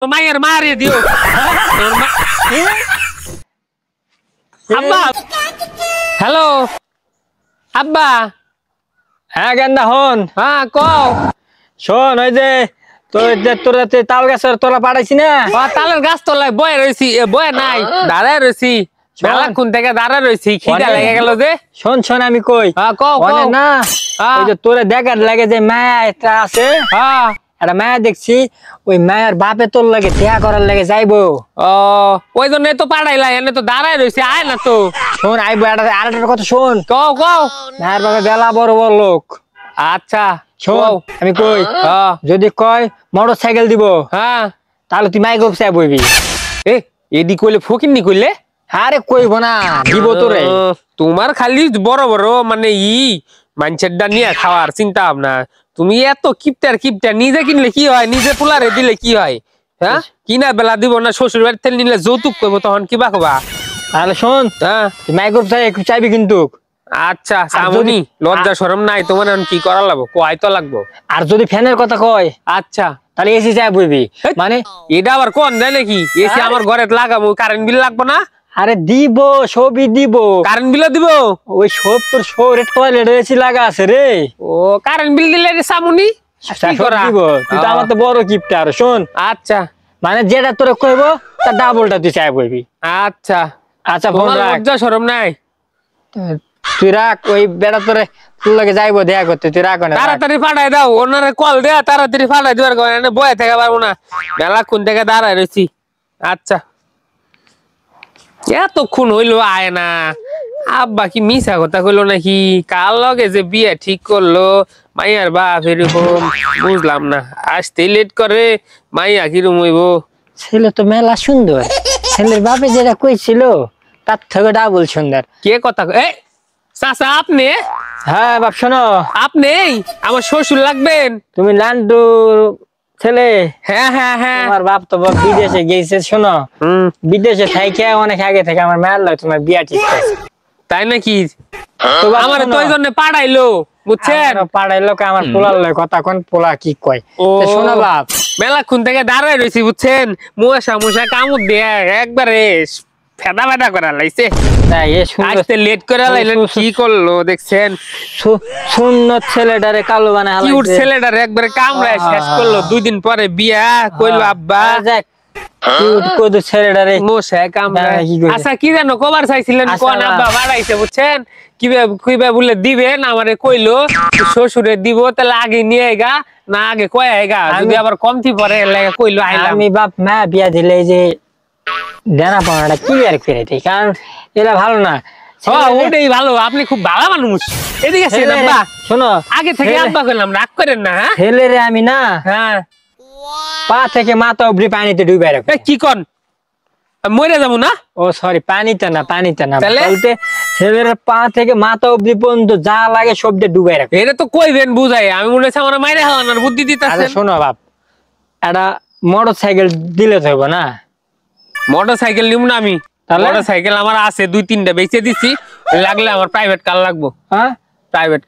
মায়ের মারিয়ে দিও আব্বা হ্যালো আব্বা হ্যাঁ গেন্দা হন হ্যাঁ কও শোন ওই যে তোর তাল গাছের তোলা পাঠাইছি না তালের গাছ তলায় বয়ে রয়েছি বয়ে নাই দাঁড়ায় রয়েছি মেলাক্ষণ থেকে দাঁড়ায় রয়েছি খিদা লেগে গেল যে শোন শোন আমি কই কও কও না ওই যে তোরে দেখার লাগে যে মায়া একটা আছে একটা মায়া দেখছি ওই মায়ের বাপে তোর লাগে ত্যাগ করার লাগে যাইবো ওই জন্য তো পাঠাইলাই এনে তো দাঁড়ায় রয়েছে আয় না তো শোন আইবো আরেকটা কথা শোন কও কও মায়ের বাপে বেলা বড় বড় লোক আচ্ছা শোন আমি কই যদি কয় মোটর সাইকেল দিব হ্যাঁ তাহলে তুই মাইক চাই বইবি এডি কইলে ফকির নি কইলে আরে কইব না দিব তোরে তোমার খালি বড় বড় মানে মানুষের ডা নিয়ে খাওয়ার চিন্তা ভাবনা তুমি এত কিপটার নিজে কিনলে কি হয় নিজে পোলারে দিলে কি হয় হ্যাঁ কিনা বেলা দিব না শ্বশুর বাড়িতে নিলে যৌতুক করবো তখন কিবা কবা তাহলে শোন তুই মাইক চাই একটু চাইবি কিন্তু আচ্ছা সামনি লজ্জা শরম নাই তোমার কি করা লাগবো কয় তো লাগবো আর যদি ফ্যানের কথা কয় আচ্ছা তাহলে এসি চাই বইবি মানে এটা আবার কোন যায় নাকি এসি আমার ঘরে লাগাবো কারেন্ট বিল লাগবো না আরে দিব সবই দিব কারেন্ট বিল দিব ওই সব তোর শহরে টয়লেট এসি লাগা আছে রে ও কারেন্ট বিল দিলে রে সামনি কি করা দিব তুই তো আমার তো বড় গিফট আর শোন আচ্ছা মানে যেটা তোরে কইব তার ডাবলটা তুই চাই বইবি আচ্ছা আচ্ছা ফোন রাখ লজ্জা শরম নাই তুই রাখ ওই বেড়া তোরে তোর লাগে যাইবো দেখা করতে তুই রাখ না তাড়াতাড়ি পাঠাই দাও ওনারে কল দে তাড়াতাড়ি পাঠাই দেওয়ার কারণে বয়ে থেকে পারবো না মেলাক্ষণ থেকে দাঁড়ায় রয়েছি আচ্ছা এতক্ষণ হইলো আয় না আব্বা কি মিশা কথা কইলো নাকি কার লগে যে বিয়ে ঠিক করলো মাইয়ার বাপ এরকম বুঝলাম না আসতে লেট করে মাইয়া কিরম হইব ছেলে তো মেলা সুন্দর ছেলের বাপে যেটা কইছিল তার থেকে ডাবল সুন্দর কে কথা এই চাচা আপনি হ্যাঁ বাপ শোনো আপনি আমার শ্বশুর লাগবেন তুমি লান্ডু ছেলে হ্যাঁ হ্যাঁ হ্যাঁ আমার বাপ তো বিদেশে গেছে শোনো বিদেশে থাইকে অনেক আগে থেকে আমার মেয়ের লাগে তোমার বিয়া ঠিক আছে তাই নাকি আমার তো ওই জন্য পাঠাইলো বুঝছেন পাঠাইলো আমার পোলার লয় কথা কোন পোলা কি কয় শোনো বাপ মেলাক্ষণ থেকে দাঁড়ায় রয়েছি বুঝছেন মশা কামড় দিয়ে একবারে ফেদা ফেদা করা লাইছে আসতে লেট করে লাইলেন কি করলো দেখছেন সুন্নত ছেলেটারে কালো বানায় কিউট ছেলেটারে একবারে কামড়ায় শেষ করলো 2 দিন পরে বিয়া কইলো আব্বা যাক কিউট কদু ছেলেটারে মশা কামড়ায় আচ্ছা কি জানো কবার চাইছিলেন কোন আব্বা বাড়াইছে বুঝছেন কিভাবে বলে দিবেন আমারে কইলো শ্বশুরে দিব তাহলে আগে নিয়ে গা না আগে কয় আইগা যদি আবার কমতি পরে লাগে কইলো আইলাম আমি বাপ মা বিয়া দিলে যে দেনা পাওনাটা কি আর করে দেই কারণ এরা ভালো না ওটাই ভালো আপনি খুব ভালো মানুষ এদিকে আসেন আব্বা শোনো আগে থেকে আব্বা কইলাম রাগ করেন না ছেলেরে আমি না হ্যাঁ পা থেকে মাথা অবধি পানিতে ডুবাই রাখো কি কোন মরে যাবো না ও সরি পানিতে না বলতে ছেলের পা থেকে মাথা অবধি পর্যন্ত যা লাগে সব দিয়ে ডুবাই রাখো এটা তো কইবেন বুঝাই আমি মনে হচ্ছে আমার মাইরে হালানোর বুদ্ধি দিতেছে শোনো বাপ একটা মোটর সাইকেল দিলে তো হইব না মোটর সাইকেল নিব না আমি মোটর সাইকেল আমার আছে 2-3টা বেচে দিছি লাগলে আমার প্রাইভেট কার লাগবো হ্যাঁ প্রাইভেট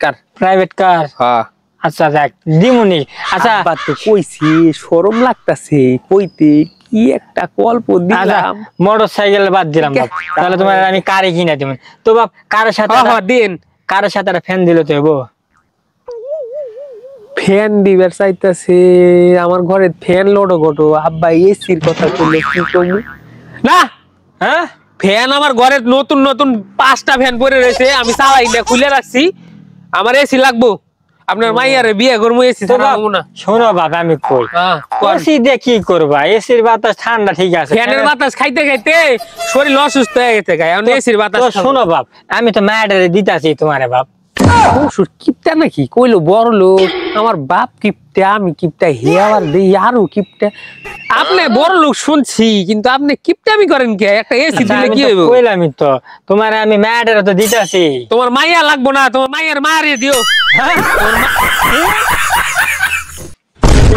কার হ্যাঁ আচ্ছা দেখ দিমুনি আচ্ছা তো কইছি শরম লাগতাছে কইতে কি একটা গল্প দিলাম মোটর সাইকেল বাদ দিলাম বাপ তাহলে তোমার আমি কারে কিনা দিবেন তো বাপ কারের সাথে দিন কারের সাথে একটা ফ্যান দিলে তো হইব ফ্যান দিবার চাইতাছে আমার ঘরে ফ্যান লোডো গোটো আব্বা এসির কথা কইলে কি কমু না হ্যাঁ ফ্যান আমার ঘরে নতুন 5টা ফ্যান পরে রয়েছে আমি চালাই না খুলে রাখছি আমার এসি লাগবো আপনার মাইয়ারে বিয়ে করবো এসি চালাবো না শোনো বাবা আমি কই এসি দিয়ে কি করবা এসির বাতাস ঠান্ডা ঠিক আছে ফ্যানের বাতাস খাইতে খাইতে শরীর অসুস্থ হয়ে গেছে গায় এখন এসির বাতাস শোনো বাপ আমি তো মায়ের দিতাছি তোমারে বাপ কিপটা নাকি কইলো বড় লোক আমার বাপ কিপটা আমি কিপটা হে আবার দেই আরো কিপটা আপনি বড় লোক শুনছি কিন্তু আপনি কিপটামি করেন কে একটা এসি দিলে কি হইব কইলামই তো তোমারে আমি মায়ের তো দিতাছি তোমার মাইয়া লাগবো না তোমার মাইয়ার মারিয়ে দিও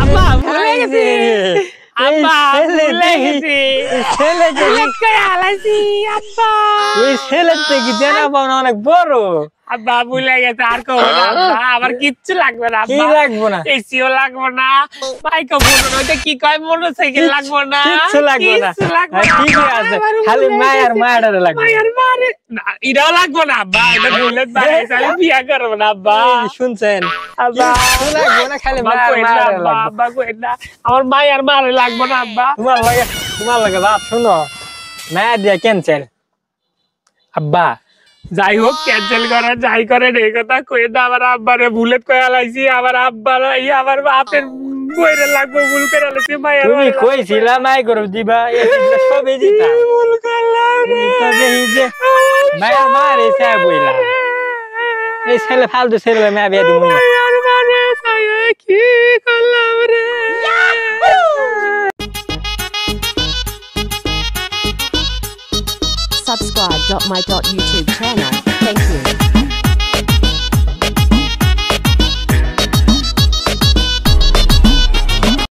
আব্বা ভুলে গেছি আব্বা ভুলে গেছি ছেলে কি দেনা পাওনা অনেক বড় আব্বা ভুলে গেছে আর কবে না আব্বা আমার কিচ্ছু লাগবে না কি আব্বা লাগবে না এসিও লাগবে না মাইক্রোফোন ওইটা কি কয় মোটরসাইকেল লাগবে না কিচ্ছু লাগবে না কিচ্ছু লাগবে না ঠিক আছে খালি মায়ের মায়ের লাগবে মায়ের মারে না এটাও লাগবে না আব্বা এটা বুলেট বাড়াই তাহলে বিয়া করবো না আব্বা শুনছেন আব্বা কিচ্ছু লাগবে না খালি আব্বা মায়ের কই না মায়ের আব্বা লাগবে আব্বা কই না আমার মায়ের মারে লাগবে না আব্বা তোমার লাগে বাপ শুনো মায়ের দিয়া ক্যান্সেল আব্বা যাই হোক ক্যান্সেল করে যাই করে এই কথা কই না আমার আব্বারে বুলেট কয়া লাইছি আমার আব্বার এই আমার বাপের বইরে লাগবে ভুল করে লাইছি মায়ের তুমি কইছিলা মাই করব দিবা এটা সবই দিতা ভুল করলাম রে। তবে এই যে মায়ের মারে চাই বইলা এই ছেলে ফালতু ছেলে মা বিয়া দিমু না মায়ের মারে চাই কি করলাম রে Subscribe.my.youtube channel.